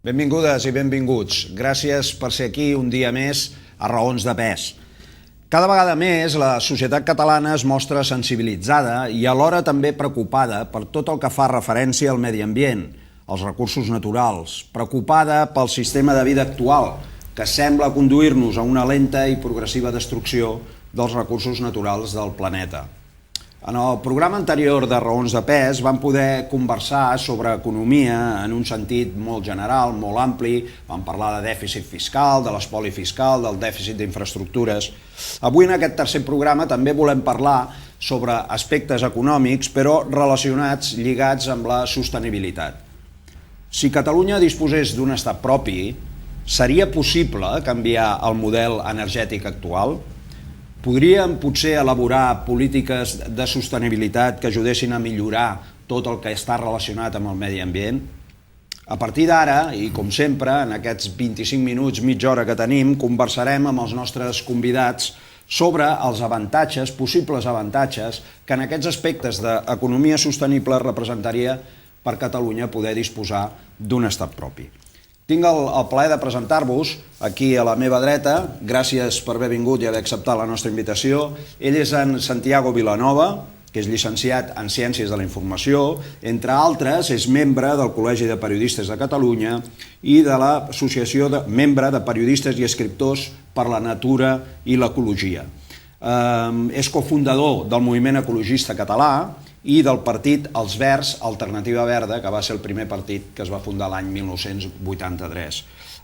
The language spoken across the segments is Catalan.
Benvingudes i benvinguts. Gràcies per ser aquí un dia més a Raons de Pes. Cada vegada més la societat catalana es mostra sensibilitzada i alhora també preocupada per tot el que fa referència al medi ambient, als recursos naturals, preocupada pel sistema de vida actual, que sembla conduir-nos a una lenta i progressiva destrucció dels recursos naturals del planeta. En el programa anterior de Raons de Pes vam poder conversar sobre economia en un sentit molt general, molt ampli. Vam parlar de dèficit fiscal, de l'espoli fiscal, del dèficit d'infraestructures. Avui en aquest tercer programa també volem parlar sobre aspectes econòmics, però relacionats, lligats amb la sostenibilitat. Si Catalunya disposés d'un estat propi, seria possible canviar el model energètic actual? Podríem potser elaborar polítiques de sostenibilitat que ajudessin a millorar tot el que està relacionat amb el medi ambient? A partir d'ara, i com sempre, en aquests 25 minuts, mitja hora que tenim, conversarem amb els nostres convidats sobre els avantatges, possibles avantatges, que en aquests aspectes d'economia sostenible representaria per Catalunya poder disposar d'un estat propi. Tinc el plaer de presentar-vos aquí a la meva dreta. Gràcies per haver vingut i haver acceptat la nostra invitació. Ell és en Santiago Vilanova, que és llicenciat en Ciències de la Informació. Entre altres, és membre del Col·legi de Periodistes de Catalunya i de l'Associació membre de Periodistes i Escriptors per la Natura i l'Ecologia. És cofundador del Moviment Ecologista Català i del partit Els Verds, Alternativa Verda, que va ser el primer partit que es va fundar l'any 1983.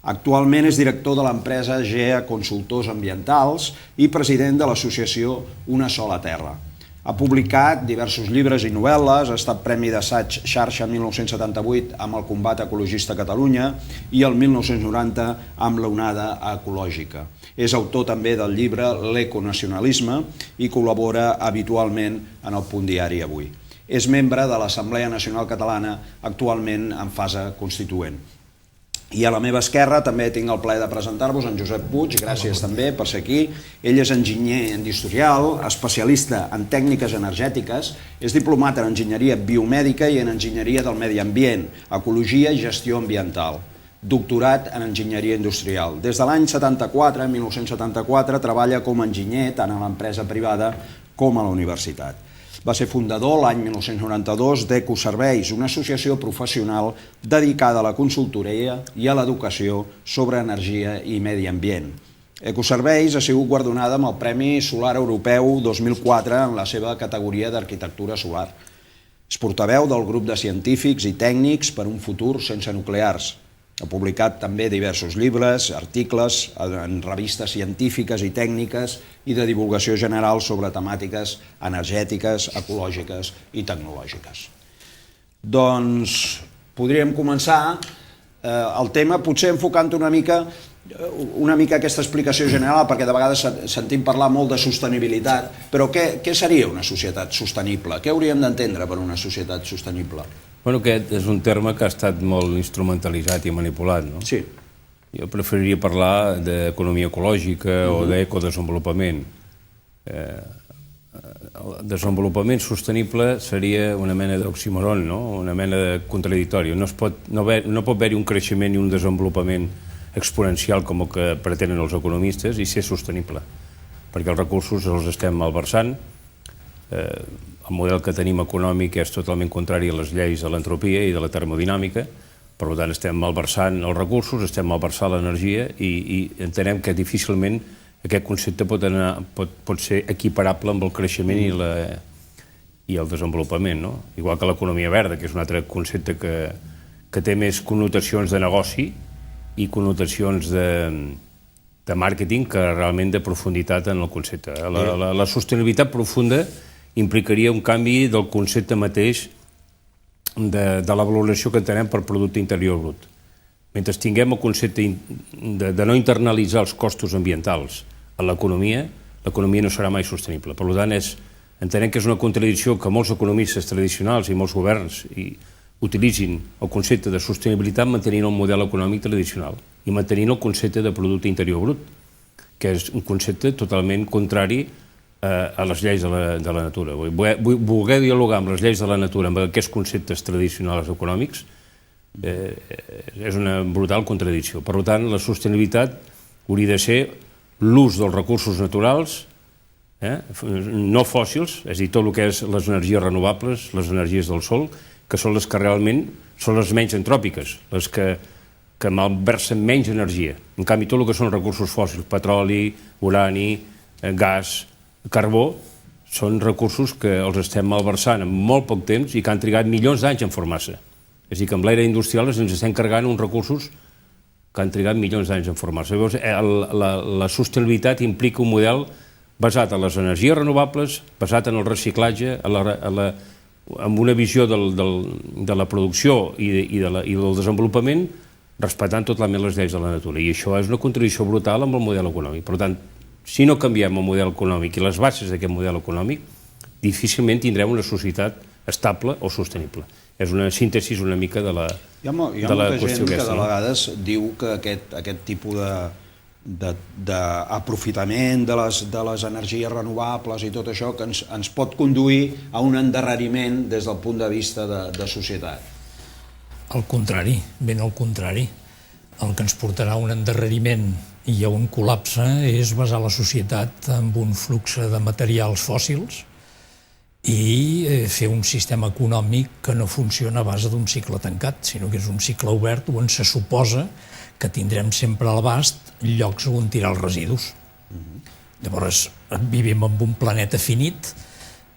Actualment és director de l'empresa GEA Consultors Ambientals i president de l'associació Una Sola Terra. Ha publicat diversos llibres i novel·les, ha estat Premi d'Assaig Xarxa 1978 amb el Combat Ecologista a Catalunya i el 1990 amb l'Onada Ecològica. És autor també del llibre L'Econacionalisme i col·labora habitualment en el Punt Diari Avui. És membre de l'Assemblea Nacional Catalana, actualment en fase constituent. I a la meva esquerra també tinc el plaer de presentar-vos en Josep Puig, gràcies també per ser aquí. Ell és enginyer industrial, especialista en tècniques energètiques, és diplomat en enginyeria biomèdica i en enginyeria del medi ambient, ecologia i gestió ambiental. Doctorat en enginyeria industrial. Des de l'any 1974, treballa com a enginyer tant a l'empresa privada com a la universitat. Va ser fundador l'any 1992 d'Ecoserveis, una associació professional dedicada a la consultoria i a l'educació sobre energia i medi ambient. Ecoserveis ha sigut guardonada amb el Premi Solar Europeu 2004 en la seva categoria d'arquitectura solar. És portaveu del grup de científics i tècnics per un futur sense nuclears. Ha publicat també diversos llibres, articles en revistes científiques i tècniques i de divulgació general sobre temàtiques energètiques, ecològiques i tecnològiques. Doncs podríem començar el tema potser enfocant una mica aquesta explicació general, perquè de vegades sentim parlar molt de sostenibilitat, però què seria una societat sostenible? Què hauríem d'entendre per una societat sostenible? Bueno, aquest és un terme que ha estat molt instrumentalitzat i manipulat, no? Sí. Jo preferiria parlar d'economia ecològica o d'ecodesenvolupament. El desenvolupament sostenible seria una mena d'oxímoron, no? Una mena de contradictori. No pot haver-hi un creixement i un desenvolupament exponencial com el que pretenen els economistes i ser sostenible, perquè els recursos els estem malversant. El model que tenim econòmic és totalment contrari a les lleis de l'entropia i de la termodinàmica, per tant estem malversant els recursos, estem malversant l'energia i entenem que difícilment aquest concepte pot ser equiparable amb el creixement i el desenvolupament, no? Igual que l'economia verda, que és un altre concepte que té més connotacions de negoci i connotacions de màrqueting que realment de profunditat en el concepte. La sostenibilitat profunda implicaria un canvi del concepte mateix de la valoració que entenem per producte interior brut. Mentre tinguem el concepte de no internalitzar els costos ambientals a l'economia, l'economia no serà mai sostenible. Per tant, entenem que és una contradicció que molts economistes tradicionals i molts governs utilitzin el concepte de sostenibilitat mantenint el model econòmic tradicional i mantenint el concepte de producte interior brut, que és un concepte totalment contrari a les lleis de la natura. Voler dialogar amb les lleis de la natura, amb aquests conceptes tradicionals econòmics, És una brutal contradicció. Per tant, la sostenibilitat hauria de ser l'ús dels recursos naturals, no fòssils, és a dir, tot el que és les energies renovables, les energies del sol, que són les que realment són les menys antròpiques, les que malversen menys energia. En canvi, tot el que són recursos fòssils, petroli, urani, gas, carbó, són recursos que els estem malversant en molt poc temps i que han trigat milions d'anys en formar-se. És a dir, que amb l'era industrial ens estem carregant uns recursos que han trigat milions d'anys en formar-se. Llavors, la sostenibilitat implica un model basat en les energies renovables, basat en el reciclatge, amb una visió de la producció i del desenvolupament, respectant totalment les lleis de la natura. I això és una contradicció brutal amb el model econòmic. Per tant, si no canviem el model econòmic i les bases d'aquest model econòmic, difícilment tindrem una societat estable o sostenible. És una síntesi una mica de la qüestió aquesta. Hi ha molta gent que de vegades diu que aquest tipus d'aprofitament de les energies renovables i tot això que ens pot conduir a un endarreriment des del punt de vista de societat. Al contrari, ben al contrari. El que ens portarà a un endarreriment i a un col·lapse és basar la societat en un flux de materials fòssils i fer un sistema econòmic que no funciona a base d'un cicle tancat, sinó que és un cicle obert on se suposa que tindrem sempre a l'abast llocs on tirar els residus. Llavors, vivim en un planeta finit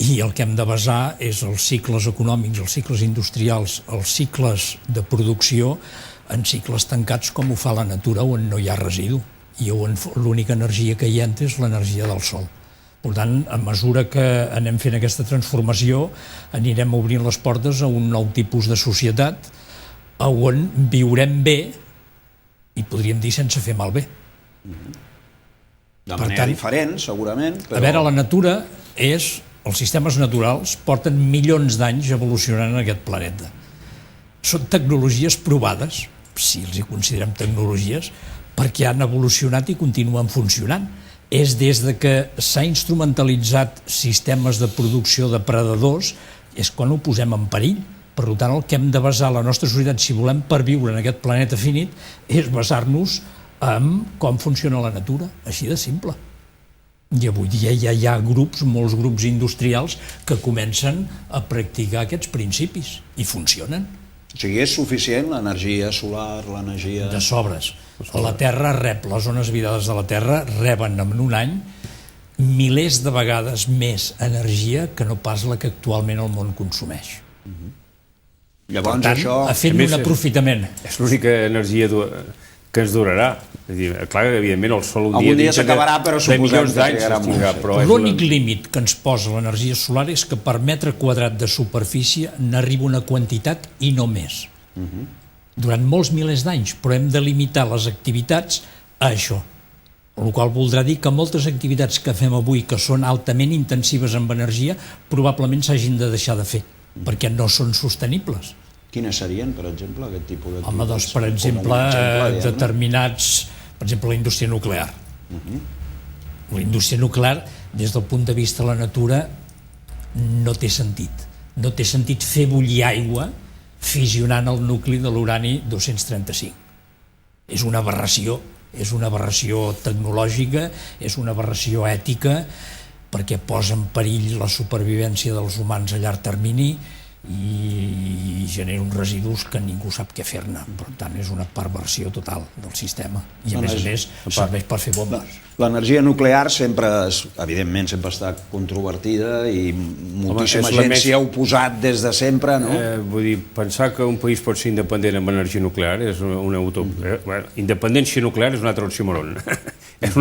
i el que hem de basar és els cicles econòmics, els cicles industrials, els cicles de producció en cicles tancats com ho fa la natura, on no hi ha residu i on l'única energia que hi entra és l'energia del sol. Per tant, a mesura que anem fent aquesta transformació, anirem obrint les portes a un nou tipus de societat on viurem bé i podríem dir sense fer malbé. De manera diferent, segurament. A veure, la natura és... Els sistemes naturals porten milions d'anys evolucionant en aquest planeta. Són tecnologies provades, si els hi considerem tecnologies, perquè han evolucionat i continuen funcionant. És des de que s'ha instrumentalitzat sistemes de producció de predadors, és quan ho posem en perill. Per tant, el que hem de basar la nostra societat, si volem perviure en aquest planeta finit, és basar-nos en com funciona la natura, així de simple. I avui dia ja hi ha molts grups industrials que comencen a practicar aquests principis i funcionen. O sigui, és suficient l'energia solar, l'energia... De sobres. La Terra rep, les zones habitades de la Terra reben en un any milers de vegades més energia que no pas la que actualment el món consumeix. Llavors, per tant, això... fent un aprofitament. És l'única energia que ens durarà. És dir, clar, evidentment, el sol algun dia s'acabarà, però suposem que s'acabarà molt. L'únic límit que ens posa l'energia solar és que per metre quadrat de superfície n'arriba una quantitat i no més. Durant molts milers d'anys, però hem de limitar les activitats a això. El qual voldrà dir que moltes activitats que fem avui, que són altament intensives amb energia, probablement s'hagin de deixar de fer, perquè no són sostenibles. Quines serien, per exemple, aquest tipus d'activitats? Home, doncs, per exemple, determinats... Per exemple, la indústria nuclear. La indústria nuclear, des del punt de vista de la natura, no té sentit. No té sentit fer bullir aigua fissionant el nucli de l'urani 235. És una aberració tecnològica, és una aberració ètica, perquè posa en perill la supervivència dels humans a llarg termini i genera uns residus que ningú sap què fer-ne. Per tant, és una perversió total del sistema i a més serveix per fer bombes. L'energia nuclear sempre, evidentment, sempre està controvertida i moltíssima gent s'hi ha oposat des de sempre, no? Vull dir, pensar que un país pot ser independent amb energia nuclear és una utopia. Independència nuclear és un altre oxímoron. És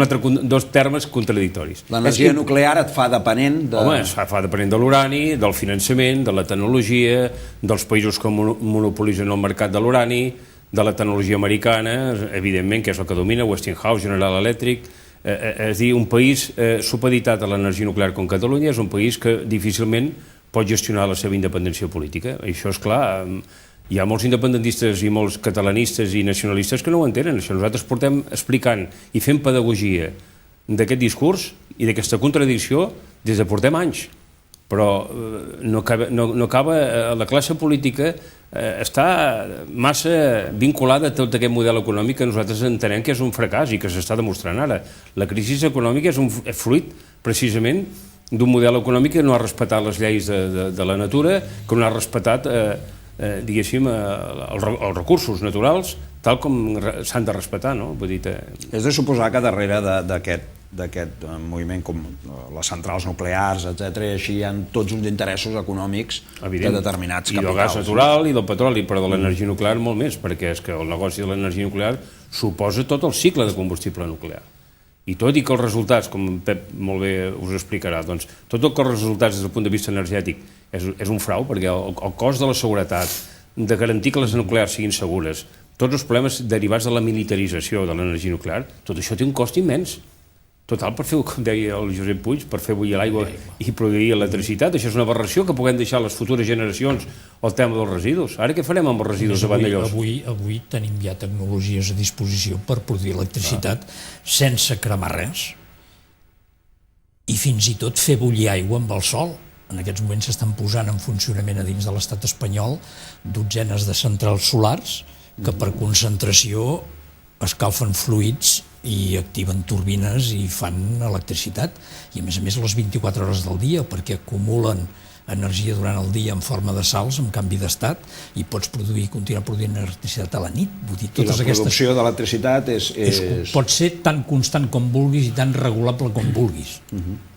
dos termes contradictoris. L'energia nuclear et fa depenent de... Home, es fa depenent de l'urani, del finançament, de la tecnologia, dels països que monopolitzen el mercat de l'urani, de la tecnologia americana, evidentment, que és el que domina, Westinghouse, General Electric. És a dir, un país supeditat a l'energia nuclear com Catalunya és un país que difícilment pot gestionar la seva independència política. Això és clar. Hi ha molts independentistes i molts catalanistes i nacionalistes que no ho entenen. Això nosaltres portem explicant i fent pedagogia d'aquest discurs i d'aquesta contradicció des de portem anys. però no acaba, la classe política està massa vinculada a tot aquest model econòmic que nosaltres entenem que és un fracàs i que s'està demostrant ara. La crisi econòmica és un fruit, precisament, d'un model econòmic que no ha respectat les lleis de la natura, que no ha respectat, diguéssim, els recursos naturals, tal com s'han de respectar, no? Vull dir, és de suposar que darrere d'aquest moviment com les centrals nuclears, etc., així hi ha tots uns interessos econòmics de determinats capitals. I del gas natural i del petroli, però de l'energia nuclear molt més, perquè és que el negoci de l'energia nuclear suposa tot el cicle de combustible nuclear. I tot i que els resultats, com Pep molt bé us explicarà, doncs tot el que els resultats des del punt de vista energètic és un frau, perquè el cost de la seguretat, de garantir que les nuclears siguin segures, tots els problemes derivats de la militarització de l'energia nuclear, tot això té un cost immens. Total, per fer, com deia el Josep Puig, per fer bullir l'aigua i produir electricitat. Això és una aberració que puguem deixar a les futures generacions el tema dels residus. Ara què farem amb els residus de Vandellòs? Avui tenim ja tecnologies a disposició per produir electricitat sense cremar res i fins i tot fer bullir aigua amb el sol. En aquests moments s'estan posant en funcionament a dins de l'estat espanyol dotzenes de centrals solars que per concentració escalfen fluids i activen turbines i fan electricitat. I a més les 24 hores del dia, perquè acumulen energia durant el dia en forma de salts, en canvi d'estat, i pots continuar produint electricitat a la nit. Vull dir, I la producció d'electricitat pot ser tan constant com vulguis i tan regulable com vulguis.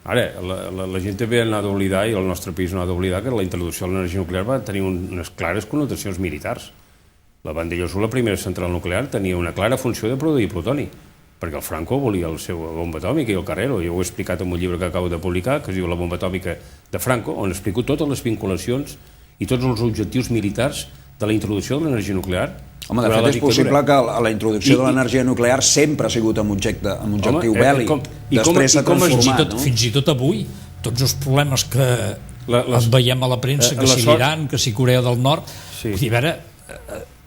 Ara, la gent també ha d'oblidar, i el nostre país no ha d'oblidar, que la introducció de l'energia nuclear va tenir unes clares connotacions militars. La Vandellòs, la primera central nuclear, tenia una clara funció de produir plutoni, perquè el Franco volia la seva bomba atòmica i el Carrero. Jo ho he explicat en un llibre que acabo de publicar, que es diu La bomba atòmica de Franco, on explico totes les vinculacions i tots els objectius militars de la introducció de l'energia nuclear. Home, de fet, és possible que la introducció de l'energia nuclear sempre ha sigut amb objectiu bèl·lic. Després s'ha transformat, no? Fins i tot avui, tots els problemes que veiem a la premsa, que si l'Iran, que si Corea del Nord,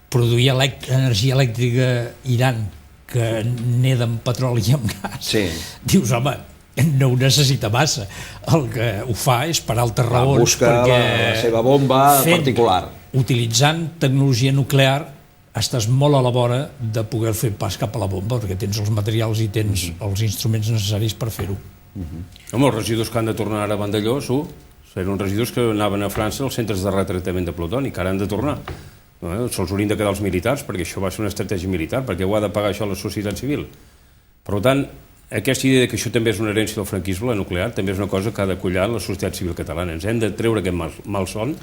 produir energia elèctrica Iran que neda amb petroli i amb gas, dius, home, no ho necessita massa. El que ho fa és per altres raons. Busca la seva bomba particular. Utilitzant tecnologia nuclear estàs molt a la vora de poder fer pas cap a la bomba, perquè tens els materials i tens els instruments necessaris per fer-ho. Home, els residus que han de tornar ara a Vandellòs eren uns residus que anaven a França als centres de retractament de plutoni, que ara han de tornar. Se'ls haurien de quedar els militars, perquè això va ser una estratègia militar, perquè ho ha de pagar això la societat civil. Per tant, aquesta idea que això també és una herència del franquisme, la nuclear, també és una cosa que ha de collar la societat civil catalana. Ens hem de treure aquest malson,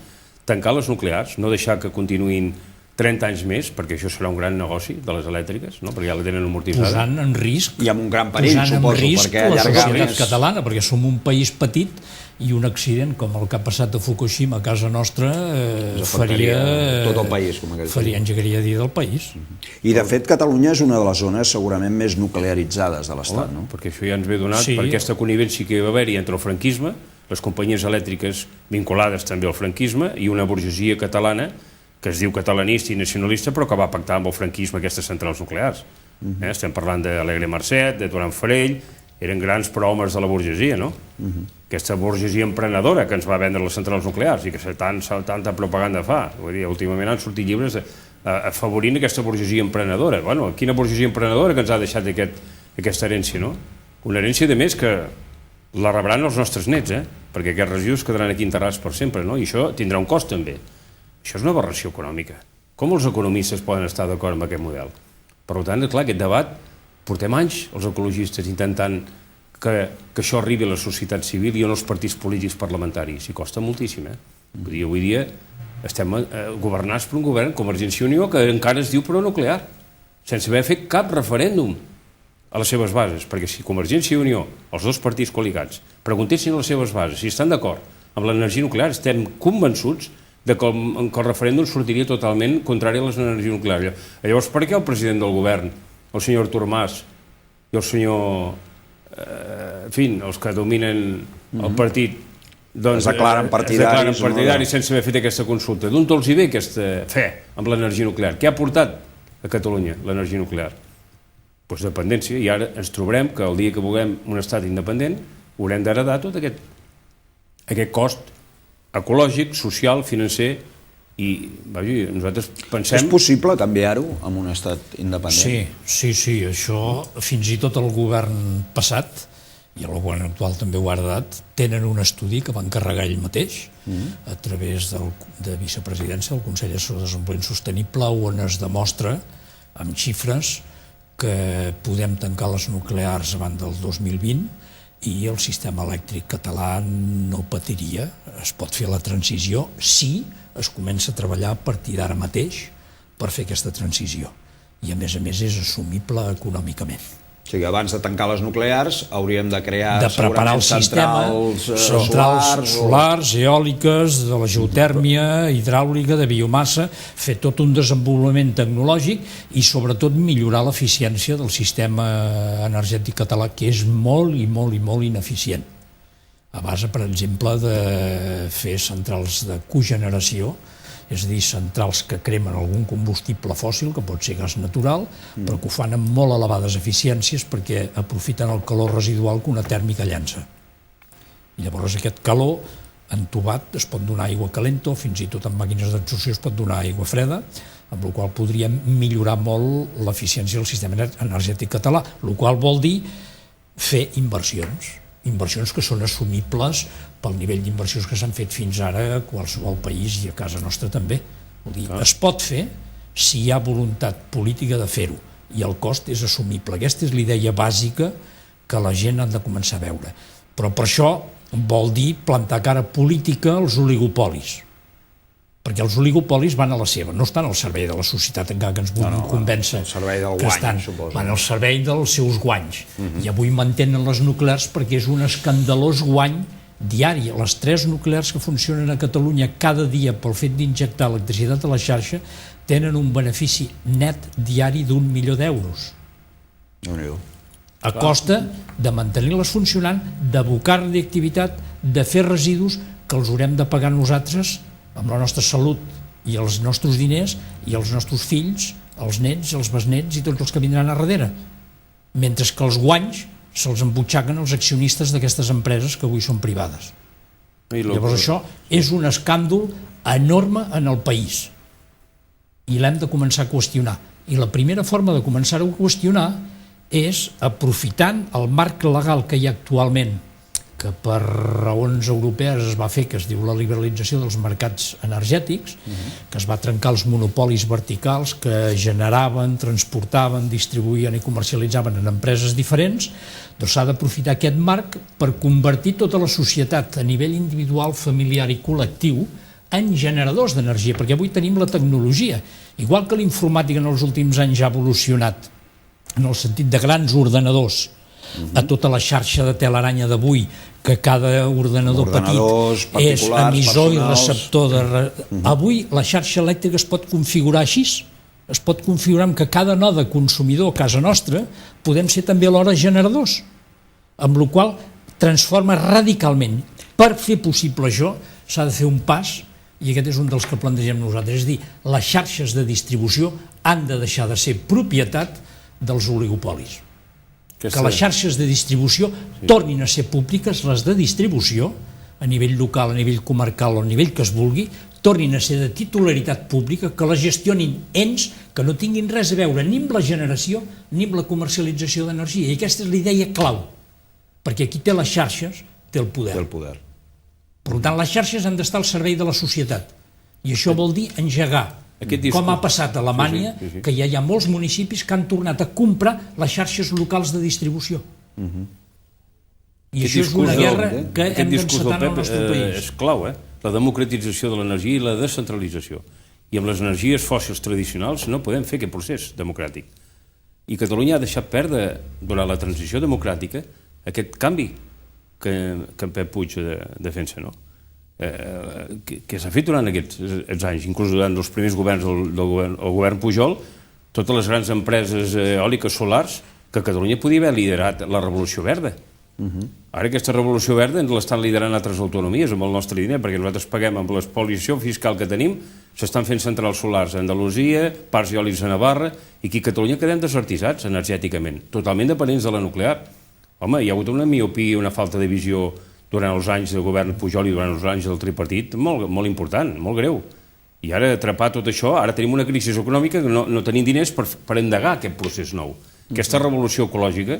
tancar les nuclears, no deixar que continuïn 30 anys més, perquè això serà un gran negoci de les elèctriques, perquè ja la tenen amortitzada. Posant en risc, i amb un gran perill, suposo, perquè la societat catalana, perquè som un país petit i un accident com el que ha passat a Fukushima a casa nostra faria tot el país, engegaria dir del país. I de fet Catalunya és una de les zones segurament més nuclearitzades de l'Estat, no? Perquè això ja ens ve donat per aquesta connivència que hi va haver-hi entre el franquisme, les companyies elèctriques vinculades també al franquisme i una burgesia catalana que es diu catalanista i nacionalista però que va pactar amb el franquisme aquestes centrals nuclears. Estem parlant d'Alegre Marcet, de Duran Farell, eren grans prohomes de la burgesia, no? Aquesta burgesia emprenedora que ens va vendre les centrals nuclears i que tanta propaganda fa. Vull dir, últimament han sortit llibres afavorint aquesta burgesia emprenedora. Bueno, quina burgesia emprenedora que ens ha deixat aquesta herència, no? Una herència, de més, que la rebran els nostres nets, perquè aquests residus quedaran aquí enterrats per sempre, no? I això tindrà un cost, també. Això és una aberració econòmica. Com els economistes poden estar d'acord amb aquest model? Per tant, clar, aquest debat portem anys, els ecologistes, intentant que això arribi a la societat civil i no als partits polítics parlamentaris. I costa moltíssim, Vull dir, avui dia estem governats per un govern, Convergència i Unió, que encara es diu pronuclear, sense haver fet cap referèndum a les seves bases, perquè si Convergència i Unió, els dos partits coligats, preguntessin a les seves bases si estan d'acord amb l'energia nuclear, estem convençuts que el referèndum sortiria totalment contrari a l'energia nuclear. Llavors, per què el president del govern, el senyor Artur Mas i el senyor, en fi, els que dominen el partit, es declaren partidaris sense haver fet aquesta consulta? D'on els hi ve aquesta fe amb l'energia nuclear? Què ha portat a Catalunya l'energia nuclear? Doncs dependència, i ara ens trobarem que el dia que vulguem un estat independent haurem d'heredar tot aquest cost ecològic, social, financer, i nosaltres pensem... És possible canviar-ho amb un estat independent? Sí, això fins i tot el govern passat, i el govern actual també ho ha heredat, tenen un estudi que va encarregar ell mateix a través de vicepresidència del Consell Assessor de Desenvolupament Sostenible, on es demostra amb xifres que podem tancar les nuclears abans del 2020 i el sistema elèctric català no patiria. Es pot fer la transició si es comença a treballar a partir d'ara mateix per fer aquesta transició. I a més és assumible econòmicament. O sigui, abans de tancar les nuclears hauríem de crear de preparar el sistema, centrals solars, eòliques, de la geotèrmia, hidràulica, de biomassa, fer tot un desenvolupament tecnològic i sobretot millorar l'eficiència del sistema energètic català, que és molt ineficient. A base, per exemple, de fer centrals de cogeneració, és a dir, centrals que cremen algun combustible fòssil, que pot ser gas natural, però que ho fan amb molt elevades eficiències perquè aprofiten el calor residual que una tèrmica llança. I llavors aquest calor entubat es pot donar aigua calenta, fins i tot amb màquines d'absorció es pot donar aigua freda, amb la qual podríem millorar molt l'eficiència del sistema energètic català, el qual vol dir fer inversions que són assumibles pel nivell d'inversions que s'han fet fins ara a qualsevol país i a casa nostra també. Vull dir, es pot fer si hi ha voluntat política de fer-ho i el cost és assumible. Aquesta és la idea bàsica que la gent ha de començar a veure. Però per això vol dir plantar cara política als oligopolis. Perquè els oligopolis van a la seva, no estan al servei de la societat, encara que ens vulguin convèncer que estan, van al servei dels seus guanys. I avui mantenen les nuclears perquè és un escandalós guany diari. Les 3 nuclears que funcionen a Catalunya cada dia pel fet d'injectar electricitat a la xarxa tenen un benefici net diari d'1 milió d'euros. A costa de mantenir-les funcionant, d'abocar radioactivitat, de fer residus que els haurem de pagar nosaltres amb la nostra salut i els nostres diners i els nostres fills, els nets, els besnets i tots els que vindran a darrere. Mentre que els guanys se'ls embutxaquen els accionistes d'aquestes empreses que avui són privades. Llavors això és un escàndol enorme en el país i l'hem de començar a qüestionar. I la primera forma de començar-ho a qüestionar és aprofitant el marc legal que hi ha actualment, que per raons europees es va fer, que es diu la liberalització dels mercats energètics, que es va trencar els monopolis verticals que generaven, transportaven, distribuïen i comercialitzaven en empreses diferents. Doncs s'ha d'aprofitar aquest marc per convertir tota la societat a nivell individual, familiar i col·lectiu en generadors d'energia, perquè avui tenim la tecnologia. Igual que l'informàtica en els últims anys ha evolucionat en el sentit de grans ordenadors a tota la xarxa de telaranya d'avui, que cada ordenador petit és emissor i receptor de... Avui la xarxa elèctrica es pot configurar així, es pot configurar que cada node consumidor a casa nostra podem ser també alhora generadors, amb la qual transforma radicalment. Per fer possible això s'ha de fer un pas, i aquest és un dels que plantegem nosaltres, és dir, les xarxes de distribució han de deixar de ser propietat dels oligopolis. Que les xarxes de distribució tornin a ser públiques, les de distribució, a nivell local, a nivell comarcal o a nivell que es vulgui, tornin a ser de titularitat pública, que la gestionin ens que no tinguin res a veure ni amb la generació ni amb la comercialització d'energia. I aquesta és la idea clau, perquè qui té les xarxes té el poder. Per tant, les xarxes han d'estar al servei de la societat. I això vol dir engegar, com ha passat a Alemanya, que ja hi ha molts municipis que han tornat a comprar les xarxes locals de distribució. I això és una guerra que hem d'encetar en el nostre país. És clau, la democratització de l'energia i la descentralització. I amb les energies fòssils tradicionals no podem fer aquest procés democràtic. I Catalunya ha deixat perdre, durant la transició democràtica, aquest canvi que en Pep Puig defensa, no? Que s'ha fet durant aquests anys, inclús durant els primers governs del govern Pujol, totes les grans empreses eòliques solars que Catalunya podia haver liderat la revolució verda. Ara aquesta revolució verda ens l'estan liderant altres autonomies amb el nostre diner, perquè nosaltres paguem amb l'expoliació fiscal que tenim, s'estan fent centrals solars a Andalusia, parcs eòlics a Navarra, i aquí a Catalunya quedem desertitzats energèticament, totalment dependents de la nuclear. Home, hi ha hagut una miopia i una falta de visió durant els anys del govern Pujol i durant els anys del tripartit, molt important, molt greu. I ara, atrapar tot això, ara tenim una crisi econòmica que no tenim diners per endegar aquest procés nou. Aquesta revolució ecològica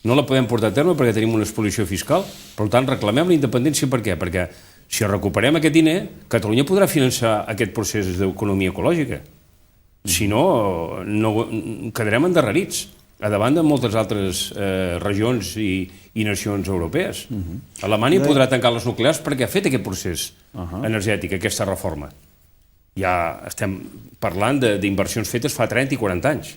no la podem portar a terme perquè tenim una exposició fiscal, per tant, reclamem la independència. Per què? Perquè si recuperem aquest diner, Catalunya podrà finançar aquest procés d'economia ecològica. Si no, quedarem endarrerits a davant de moltes altres regions i nacions europees. Alemanya podrà tancar les nuclears perquè ha fet aquest procés energètic, aquesta reforma. Ja estem parlant d'inversions fetes fa 30 i 40 anys,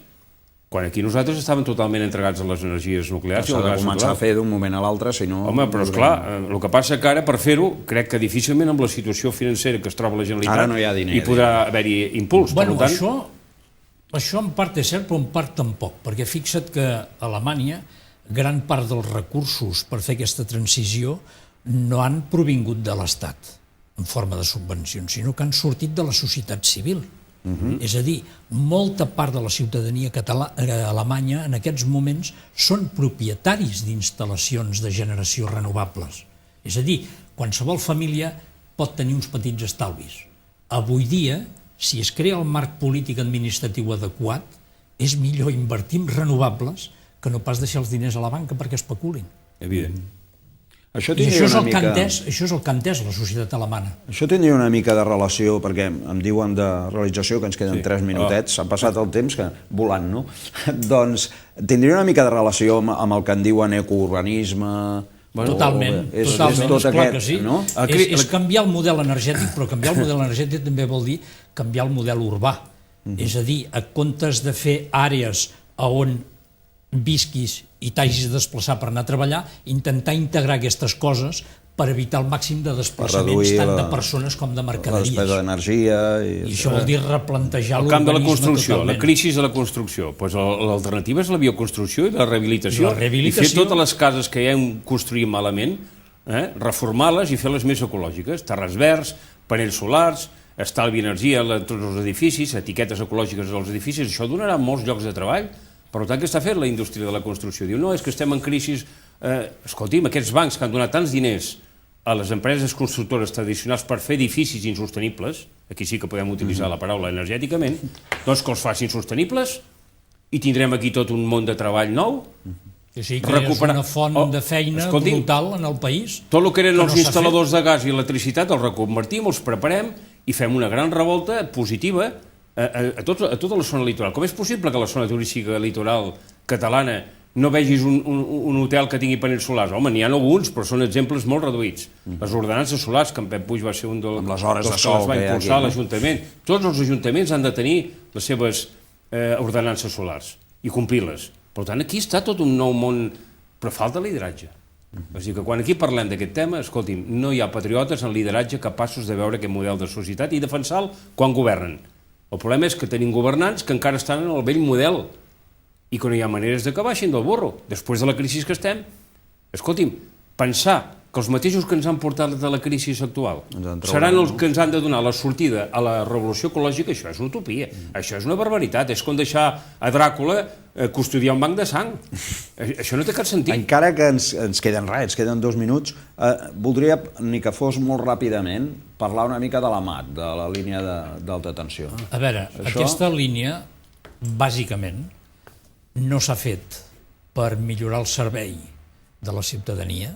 quan aquí nosaltres estàvem totalment entregats a les energies nuclears. S'ha de començar a fer d'un moment a l'altre, si no... Home, però esclar, el que passa que ara, per fer-ho, crec que difícilment amb la situació financera que es troba la Generalitat hi podrà haver-hi impuls. Bueno, això en part és cert, però en part tampoc, perquè fixa't que a Alemanya gran part dels recursos per fer aquesta transició no han provingut de l'Estat en forma de subvencions, sinó que han sortit de la societat civil. És a dir, molta part de la ciutadania alemanya en aquests moments són propietaris d'instal·lacions de generació renovables. És a dir, qualsevol família pot tenir uns petits estalvis. Avui dia, si es crea el marc polític administratiu adequat, és millor invertir en renovables que no pas deixar els diners a la banca perquè especulin. Evident. I això és el que ha entès la societat alemana. Això tindria una mica de relació, perquè em diuen de realització que ens queden 3 minutets, s'ha passat el temps que volant, no? Doncs tindria una mica de relació amb el que en diuen ecourbanisme... Totalment, clar que sí. És canviar el model energètic, però canviar el model energètic també vol dir canviar el model urbà. És a dir, a comptes de fer àrees on visquis i t'hagis de desplaçar per anar a treballar, intentar integrar aquestes coses per evitar el màxim de desplaçaments tant de persones com de mercaderies. La despesa d'energia... I això vol dir replantejar l'urbanisme totalment. El camp de la construcció, la crisi de la construcció. L'alternativa és la bioconstrucció i la rehabilitació. I fer totes les cases que ja hem construït malament, reformar-les i fer-les més ecològiques. Terres verds, panells solars, estalvi energia a tots els edificis, etiquetes ecològiques als edificis, això donarà molts llocs de treball. Per tant, què està fent la indústria de la construcció? Diu, no, és que estem en crisi... Escolti'm, aquests bancs que han donat tants diners a les empreses constructores tradicionals per fer edificis insostenibles, aquí sí que podem utilitzar la paraula energèticament, doncs que els facin sostenibles i tindrem aquí tot un món de treball nou. Sí, que és una font de feina brutal en el país. Tot el que eren els instal·ladors de gas i electricitat els reconvertim, els preparem i fem una gran revolta positiva a tota la zona litoral. Com és possible que la zona turística litoral catalana no vegis un hotel que tingui panells solars? Home, n'hi ha alguns, però són exemples molt reduïts. Les ordenances solars, que en Pep Puig va ser un dels que les va impulsar l'Ajuntament. Tots els ajuntaments han de tenir les seves ordenances solars i complir-les. Per tant, aquí està tot un nou món, però falta lideratge. És a dir, que quan aquí parlem d'aquest tema, escolti'm, no hi ha patriotes en lideratge capaços de veure aquest model de societat i defensar-lo quan governen. El problema és que tenim governants que encara estan en el vell model i que no hi ha maneres de que baixin del burro. Després de la crisi que estem, escolti'm, pensar que els mateixos que ens han portat de la crisi actual seran els que ens han de donar la sortida a la revolució ecològica, això és una utopia, això és una barbaritat, és com deixar a Dràcula custodiar un banc de sang. Això no té cap sentit. Encara que ens queden res, ens queden 2 minuts, voldria, ni que fos molt ràpidament, parlar una mica de la MAT, de la línia d'alta tensió. A veure, aquesta línia, bàsicament, no s'ha fet per millorar el servei de la ciutadania,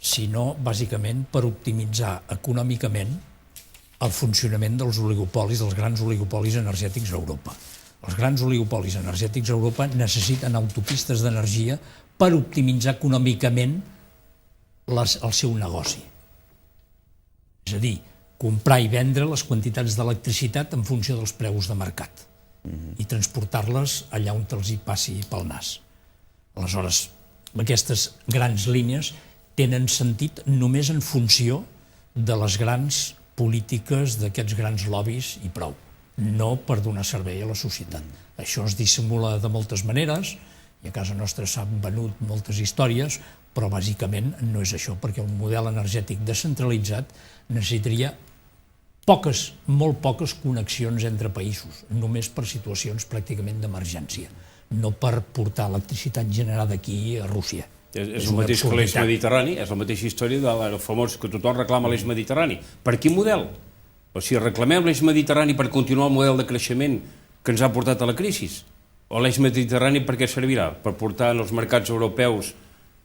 sinó, bàsicament, per optimitzar econòmicament el funcionament dels oligopolis, dels grans oligopolis energètics a Europa. Els grans oligopolis energètics a Europa necessiten autopistes d'energia per optimitzar econòmicament el seu negoci. És a dir, comprar i vendre les quantitats d'electricitat en funció dels preus de mercat i transportar-les allà on els hi passi pel nas. Aleshores, aquestes grans línies tenen sentit només en funció de les grans polítiques d'aquests grans lobbies i prou, no per donar servei a la societat. Això es dissimula de moltes maneres, i a casa nostra s'han venut moltes històries, però bàsicament no és això, perquè un model energètic descentralitzat necessitaria molt poques connexions entre països, només per situacions pràcticament d'emergència, no per portar electricitat generada aquí a Rússia. És el mateix que l'eix mediterrani, és la mateixa història del famós que tothom reclama l'eix mediterrani. Per quin model? O sigui, reclamem l'eix mediterrani per continuar el model de creixement que ens ha portat a la crisi? O l'eix mediterrani per què servirà? Per portar als mercats europeus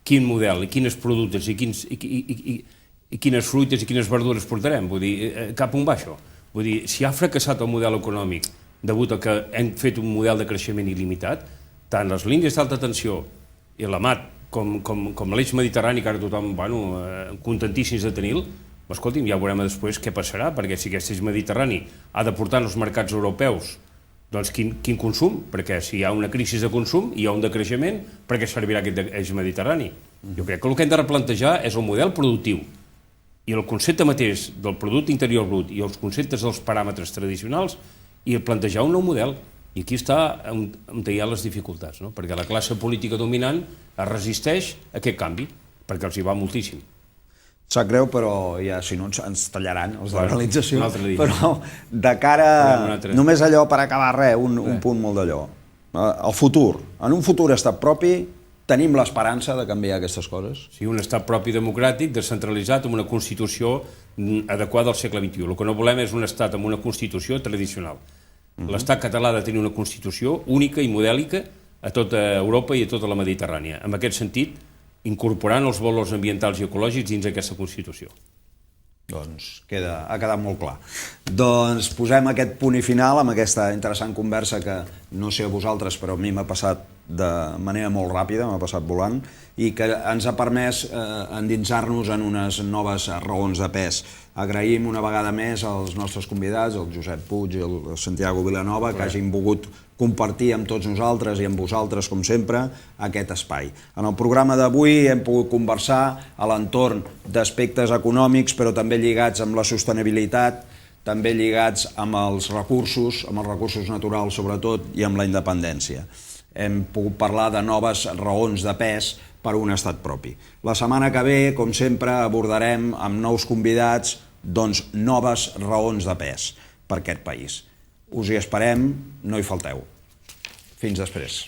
quin model, i quins productes, i quines fruites i quines verdures portarem? Vull dir, cap on va això? Vull dir, si ha fracassat el model econòmic degut a que hem fet un model de creixement il·limitat, tant les línies d'alta tensió i la MAT com l'eix mediterrani, que ara tothom, contentíssims de tenir-lo, escolti'm, ja veurem després què passarà, perquè si aquest eix mediterrani ha de portar als mercats europeus, doncs quin consum? Perquè si hi ha una crisi de consum i hi ha un decreixement, per què servirà aquest eix mediterrani? Jo crec que el que hem de replantejar és el model productiu i el concepte mateix del producte interior brut i els conceptes dels paràmetres tradicionals i plantejar un nou model. I aquí està on hi ha les dificultats, no? Perquè la classe política dominant es resisteix a aquest canvi, perquè els hi va moltíssim. Sap greu, però ja, si no ens tallaran els de la realització. Però de cara... Només allò, per acabar, un punt molt d'allò. El futur. En un futur estat propi, tenim l'esperança de canviar aquestes coses? Sí, un estat propi democràtic, descentralitzat, amb una Constitució adequada al segle XXI. El que no volem és un estat amb una Constitució tradicional. L'estat català ha de tenir una Constitució única i modèlica a tota Europa i a tota la Mediterrània. En aquest sentit, incorporant els valors ambientals i ecològics dins d'aquesta Constitució. Doncs ha quedat molt clar. Doncs posem aquest punt i final amb aquesta interessant conversa que no sé a vosaltres, però a mi m'ha passat de manera molt ràpida, m'ha passat volant, i que ens ha permès endinsar-nos en unes noves raons de pes. Agraïm una vegada més als nostres convidats, el Josep Puig i el Santiago Vilanova, que hagin volgut compartir amb tots nosaltres i amb vosaltres, com sempre, aquest espai. En el programa d'avui hem pogut conversar a l'entorn d'aspectes econòmics, però també lligats amb la sostenibilitat, també lligats amb els recursos naturals sobretot, i amb la independència. Hem pogut parlar de noves raons de pes per un estat propi. La setmana que ve, com sempre, abordarem amb nous convidats noves raons de pes per aquest país. Us hi esperem, no hi falteu. Fins després.